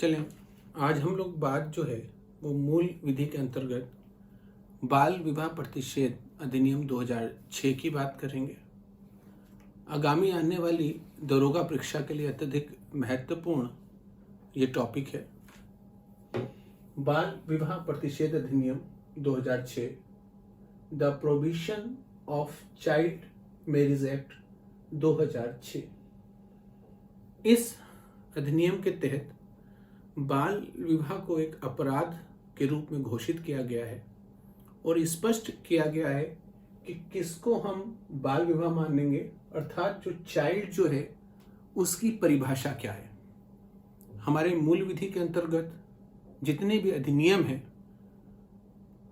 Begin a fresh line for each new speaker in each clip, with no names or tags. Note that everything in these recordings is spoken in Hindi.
चलें, आज हम लोग बात जो है वो मूल विधि के अंतर्गत बाल विवाह प्रतिषेध अधिनियम 2006 की बात करेंगे। आगामी आने वाली दरोगा परीक्षा के लिए अत्यधिक महत्वपूर्ण ये टॉपिक है। बाल विवाह प्रतिषेध अधिनियम 2006, the provision of child marriage act 2006। इस अधिनियम के तहत बाल विवाह को एक अपराध के रूप में घोषित किया गया है और स्पष्ट किया गया है कि किसको हम बाल विवाह मानेंगे, अर्थात जो चाइल्ड जो है उसकी परिभाषा क्या है। हमारे मूल विधि के अंतर्गत जितने भी अधिनियम हैं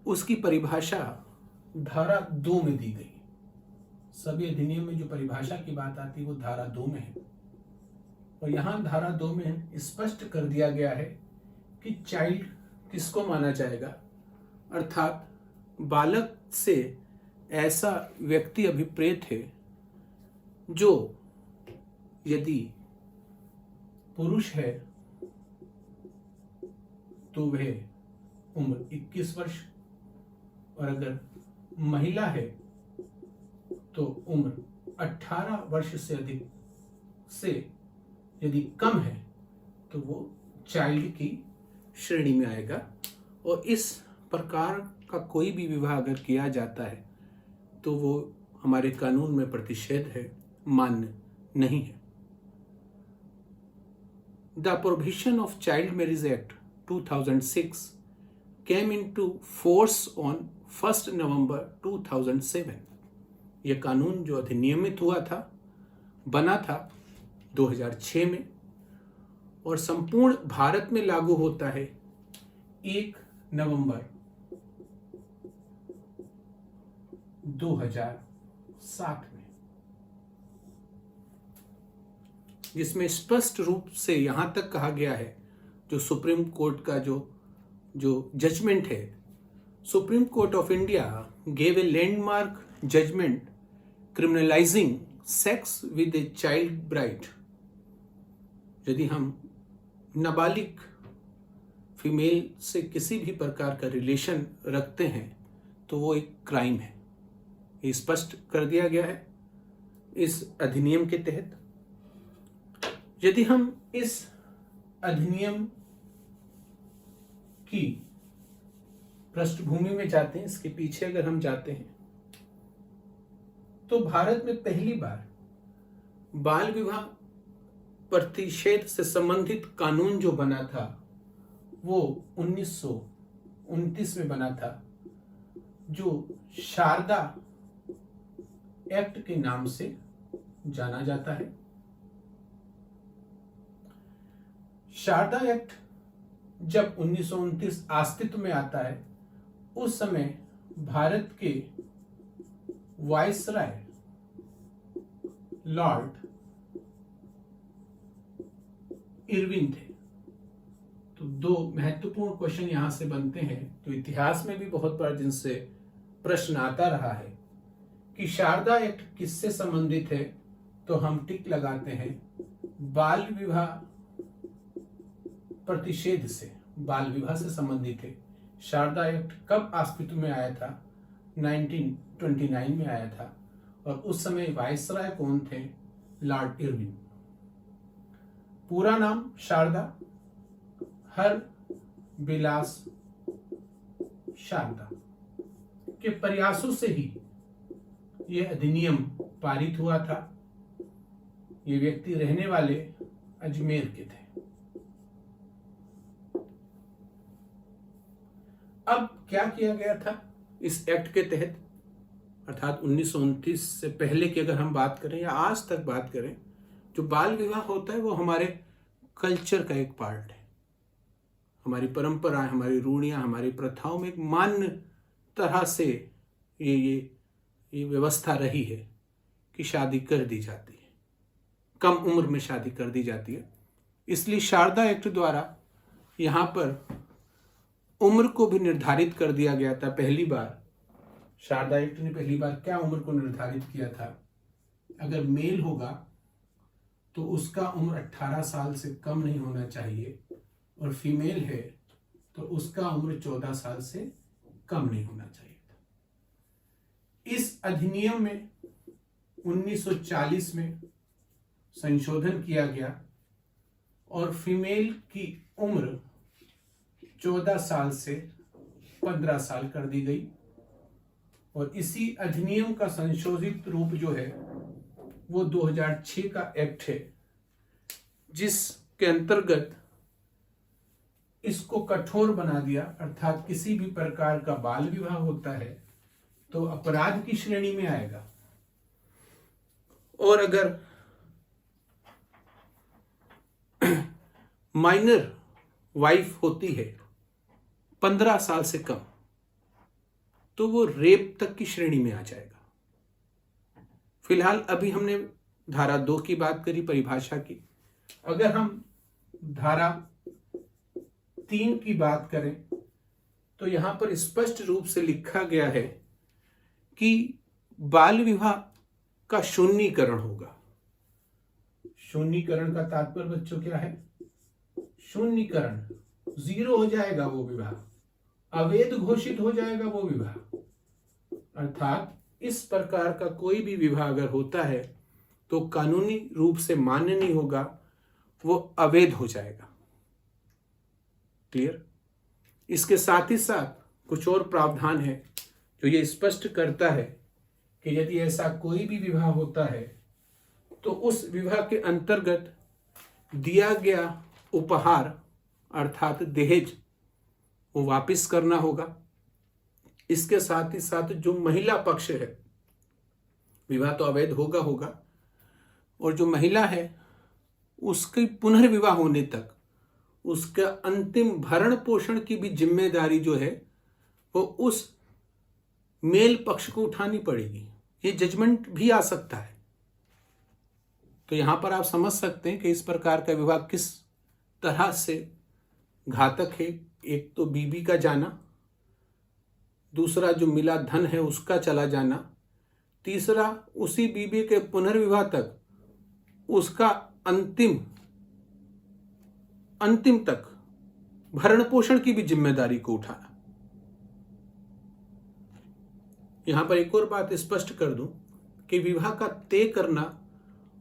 उसकी परिभाषा धारा 2 में दी गई। सभी अधिनियम में जो परिभाषा की बात आती है वो धारा 2 में है और यहाँ धारा 2 में स्पष्ट कर दिया गया है कि चाइल्ड किसको माना जाएगा, अर्थात बालक से ऐसा व्यक्ति अभिप्रेत है जो यदि पुरुष है तो वह उम्र 21 वर्ष और अगर महिला है तो उम्र 18 वर्ष से अधिक से यदि कम है तो वो चाइल्ड की श्रेणी में आएगा। और इस प्रकार का कोई भी विवाह अगर किया जाता है तो वो हमारे कानून में प्रतिषेध है, मान्य नहीं है। The provision of child marriage act 2006 came into force on 1 नवंबर 2007। यह कानून जो अधिनियमित हुआ था, बना था 2006 में और संपूर्ण भारत में लागू होता है 1 नवंबर 2007 में, जिसमें स्पष्ट रूप से यहां तक कहा गया है, जो सुप्रीम कोर्ट का जो जजमेंट है, supreme court of India gave a landmark judgment criminalising sex with a child bride. यदि हम नाबालिग फीमेल से किसी भी प्रकार का रिलेशन रखते हैं तो वो एक क्राइम है। ये स्पष्ट कर दिया गया है इस अधिनियम के तहत। यदि हम इस अधिनियम की पृष्ठभूमि में जाते हैं, इसके पीछे अगर हम जाते हैं तो भारत में पहली बार बाल विवाह प्रतिषेध से संबंधित कानून जो बना था वो 1929 में बना था, जो शारदा एक्ट के नाम से जाना जाता है। शारदा एक्ट जब 1929 अस्तित्व में आता है, उस समय भारत के वायसराय लॉर्ड इरविन थे। तो दो महत्वपूर्ण क्वेश्चन यहां से बनते हैं, तो इतिहास में भी बहुत बार जिनसे प्रश्न आता रहा है कि शारदा एक्ट किससे संबंधित है, तो हम टिक लगाते हैं बाल विवाह प्रतिषेध से, बाल विवाह से संबंधित है। शारदा एक्ट कब अस्तित्व में आया था? 1929 में आया था और उस समय वायसराय कौन थे? Lord Irwin. पूरा नाम शारदा हर बिलास शारदा के प्रयासों से ही यह अधिनियम पारित हुआ था। ये व्यक्ति रहने वाले अजमेर के थे। अब क्या किया गया था इस एक्ट के तहत, अर्थात 1929 से पहले की अगर हम बात करें या आज तक बात करें, जो बाल विवाह होता है वो हमारे कल्चर का एक पार्ट है। हमारी परंपराएं, हमारी रूढ़ियां, हमारी प्रथाओं में एक मान्य तरह से ये व्यवस्था रही है कि शादी कर दी जाती है, कम उम्र में शादी कर दी जाती है। इसलिए शारदा एक्ट द्वारा यहाँ पर उम्र को भी निर्धारित कर दिया गया था। पहली बार शारदा एक्ट ने पहली बार क्या उम्र को निर्धारित किया था? अगर मेल होगा तो उसका उम्र 18 साल से कम नहीं होना चाहिए और फीमेल है तो उसका उम्र 14 साल से कम नहीं होना चाहिए था। इस अधिनियम में 1940 में संशोधन किया गया और फीमेल की उम्र 14 साल से 15 साल कर दी गई। और इसी अधिनियम का संशोधित रूप जो है वो 2006 का एक्ट है, जिसके अंतर्गत इसको कठोर बना दिया, अर्थात किसी भी प्रकार का बाल विवाह होता है तो अपराध की श्रेणी में आएगा। और अगर माइनर वाइफ होती है 15 साल से कम तो वो रेप तक की श्रेणी में आ जाएगा। फिलहाल अभी हमने धारा 2 की बात करी, परिभाषा की। अगर हम धारा 3 की बात करें तो यहां पर स्पष्ट रूप से लिखा गया है कि बाल विवाह का शून्यीकरण होगा। शून्यीकरण का तात्पर्य बच्चों क्या है? शून्यीकरण, जीरो हो जाएगा वो विवाह, अवैध घोषित हो जाएगा वो विवाह। अर्थात इस प्रकार का कोई भी विवाह अगर होता है तो कानूनी रूप से मान्य नहीं होगा, वो अवैध हो जाएगा। क्लियर? इसके साथ ही साथ कुछ और प्रावधान है जो ये स्पष्ट करता है कि यदि ऐसा कोई भी विवाह होता है तो उस विवाह के अंतर्गत दिया गया उपहार अर्थात दहेज वो वापस करना होगा। इसके साथ ही साथ जो महिला पक्ष है, विवाह तो अवैध होगा, और जो महिला है उसकी पुनर्विवाह होने तक उसका अंतिम भरण पोषण की भी जिम्मेदारी जो है वो उस मेल पक्ष को उठानी पड़ेगी। ये जजमेंट भी आ सकता है। तो यहां पर आप समझ सकते हैं कि इस प्रकार का विवाह किस तरह से घातक है। एक तो बीबी का जाना, दूसरा जो मिला धन है उसका चला जाना, तीसरा उसी बीबी के पुनर्विवाह तक उसका अंतिम तक भरण पोषण की भी जिम्मेदारी को उठाना। यहां पर एक और बात स्पष्ट कर दूं कि विवाह का तय करना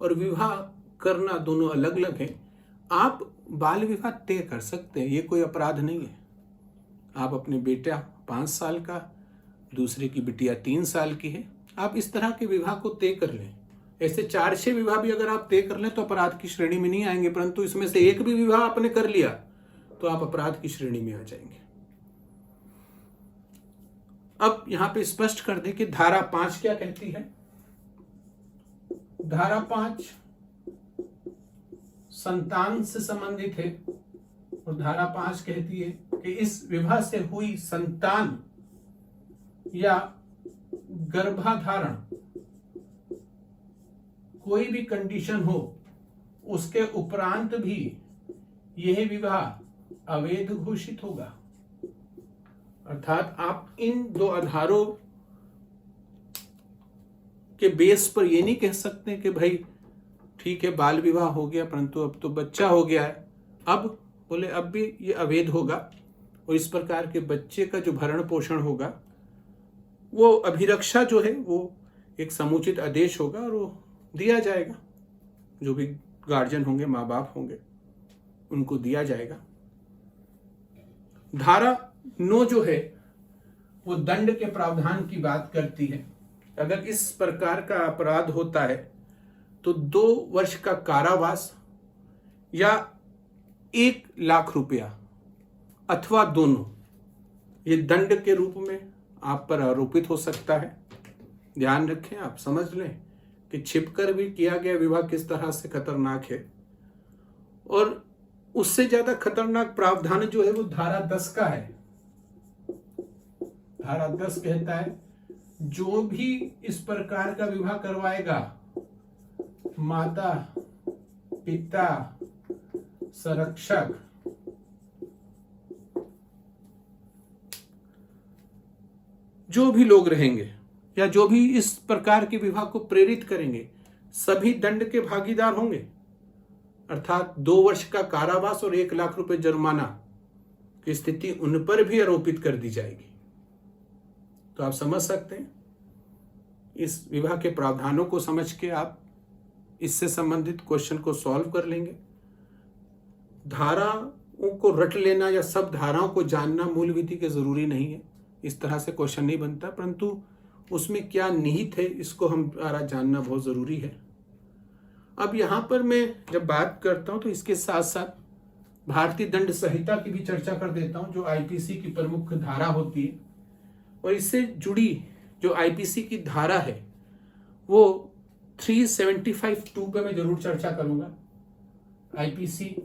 और विवाह करना दोनों अलग अलग है। आप बाल विवाह तय कर सकते हैं, ये कोई अपराध नहीं है। आप अपने बेटा 5 साल का, दूसरे की बिटिया 3 साल की है, आप इस तरह के विवाह को तय कर लें। ऐसे 4-6 विवाह भी अगर आप तय कर लें तो अपराध की श्रेणी में नहीं आएंगे, परंतु इसमें से एक भी विवाह आपने कर लिया तो आप अपराध की श्रेणी में आ जाएंगे। अब यहां पे स्पष्ट कर दें कि धारा 5 क्या कहती है। धारा 5 संतान से संबंधित है और धारा 5 कहती है कि इस विवाह से हुई संतान या गर्भाधारण कोई भी कंडीशन हो उसके उपरांत भी यह विवाह अवैध घोषित होगा। अर्थात आप इन दो आधारों के बेस पर यह नहीं कह सकते कि भाई ठीक है बाल विवाह हो गया परंतु अब तो बच्चा हो गया है, अब बोले अब भी ये अवैध होगा और इस प्रकार के बच्चे का जो भरण पोषण होगा वो अभिरक्षा जो है वो एक समुचित आदेश होगा और वो दिया जाएगा। जो भी गार्जियन होंगे, माँ बाप होंगे, उनको दिया जाएगा। धारा 9 जो है वो दंड के प्रावधान की बात करती है। अगर इस प्रकार का अपराध होता है तो 2 वर्ष का कारावास या 1 लाख रुपया अथवा दोनों ये दंड के रूप में आप पर आरोपित हो सकता है। ध्यान रखें, आप समझ लें कि छिपकर भी किया गया विवाह किस तरह से खतरनाक है। और उससे ज्यादा खतरनाक प्रावधान जो है वो धारा 10 का है। धारा 10 कहता है जो भी इस प्रकार का विवाह करवाएगा, माता, पिता, संरक्षक, जो भी लोग रहेंगे या जो भी इस प्रकार के विवाह को प्रेरित करेंगे, सभी दंड के भागीदार होंगे। अर्थात 2 वर्ष का कारावास और 1 लाख रुपए जुर्माना की स्थिति उन पर भी आरोपित कर दी जाएगी। तो आप समझ सकते हैं, इस विवाह के प्रावधानों को समझ के आप इससे संबंधित क्वेश्चन को सॉल्व कर लेंगे। धाराओं को रट लेना या सब धाराओं को जानना मूल विधि के जरूरी नहीं है, इस तरह से क्वेश्चन नहीं बनता, परंतु उसमें क्या निहित है इसको हमारा जानना बहुत जरूरी है। अब यहाँ पर मैं जब बात करता हूँ तो इसके साथ साथ भारतीय दंड संहिता की भी चर्चा कर देता हूँ, जो आईपीसी की प्रमुख धारा होती है, और इससे जुड़ी जो आईपीसी की धारा है वो 375(2) पे मैं जरूर चर्चा करूंगा। आईपीसी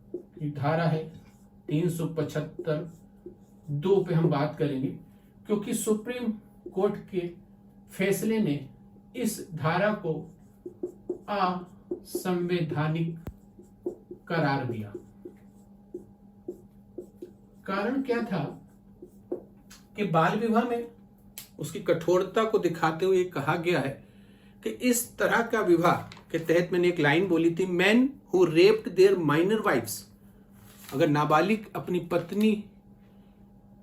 की धारा है 375(2) पे हम बात करेंगे, क्योंकि सुप्रीम कोर्ट के फैसले ने इस धारा को असंवैधानिक करार दिया। कारण क्या था कि बाल विवाह में उसकी कठोरता को दिखाते हुए कहा गया है कि इस तरह का विवाह के तहत मैंने एक लाइन बोली थी, man who raped their minor wifes, अगर नाबालिग अपनी पत्नी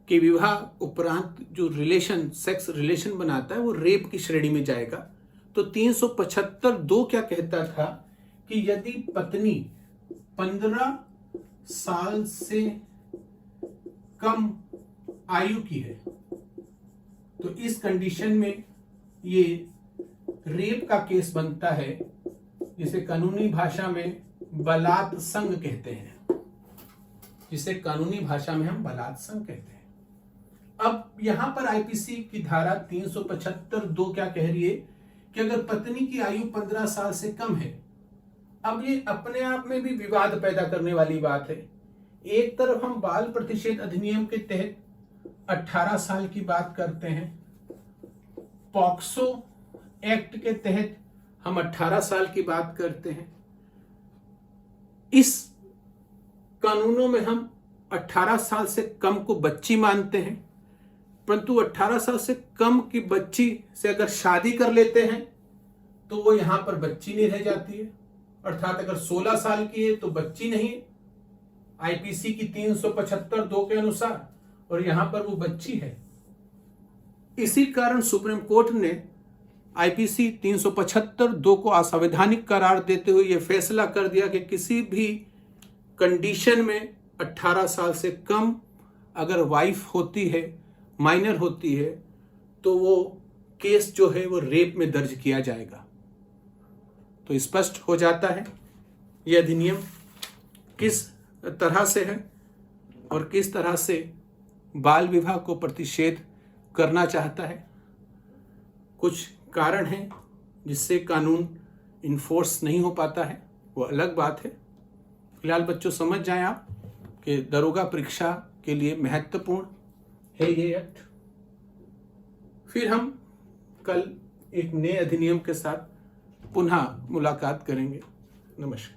के विवाह उपरांत जो रिलेशन, सेक्स रिलेशन बनाता है वो रेप की श्रेणी में जाएगा। तो 375(2) क्या कहता था कि यदि पत्नी 15 साल से कम आयु की है तो इस कंडीशन में ये रेप का केस बनता है, जिसे कानूनी भाषा में बलात्संग कहते हैं, जिसे कानूनी भाषा में हम बलात्संग कहते हैं। अब यहां पर आईपीसी की धारा 375(2) क्या कह रही है कि अगर पत्नी की आयु 15 साल से कम है, अब ये अपने आप में भी विवाद पैदा करने वाली बात है। एक तरफ हम बाल प्रतिषेध अधिनियम के तहत 18 साल की बात करते हैं, पॉक्सो एक्ट के तहत हम 18 साल की बात करते हैं। इस कानूनों में हम 18 साल से कम को बच्ची मानते हैं, परंतु 18 साल से कम की बच्ची से अगर शादी कर लेते हैं तो वो यहां पर बच्ची नहीं रह जाती है, अर्थात अगर 16 साल की है तो बच्ची नहीं आईपीसी की 375(2) के अनुसार, और यहां पर वो बच्ची है। इसी कारण सुप्रीम कोर्ट ने आईपीसी 375(2) को असंवैधानिक करार देते हुए यह फैसला कर दिया कि किसी भी कंडीशन में 18 साल से कम अगर वाइफ होती है, माइनर होती है, तो वो केस जो है वो रेप में दर्ज किया जाएगा। तो स्पष्ट हो जाता है यह अधिनियम किस तरह से है और किस तरह से बाल विवाह को प्रतिषेध करना चाहता है। कुछ कारण हैं जिससे कानून इन्फोर्स नहीं हो पाता है, वो अलग बात है। फिलहाल बच्चों समझ जाएं आप कि दरोगा परीक्षा के लिए महत्वपूर्ण है ये एक्ट। फिर हम कल एक नए अधिनियम के साथ पुनः मुलाकात करेंगे। नमस्कार।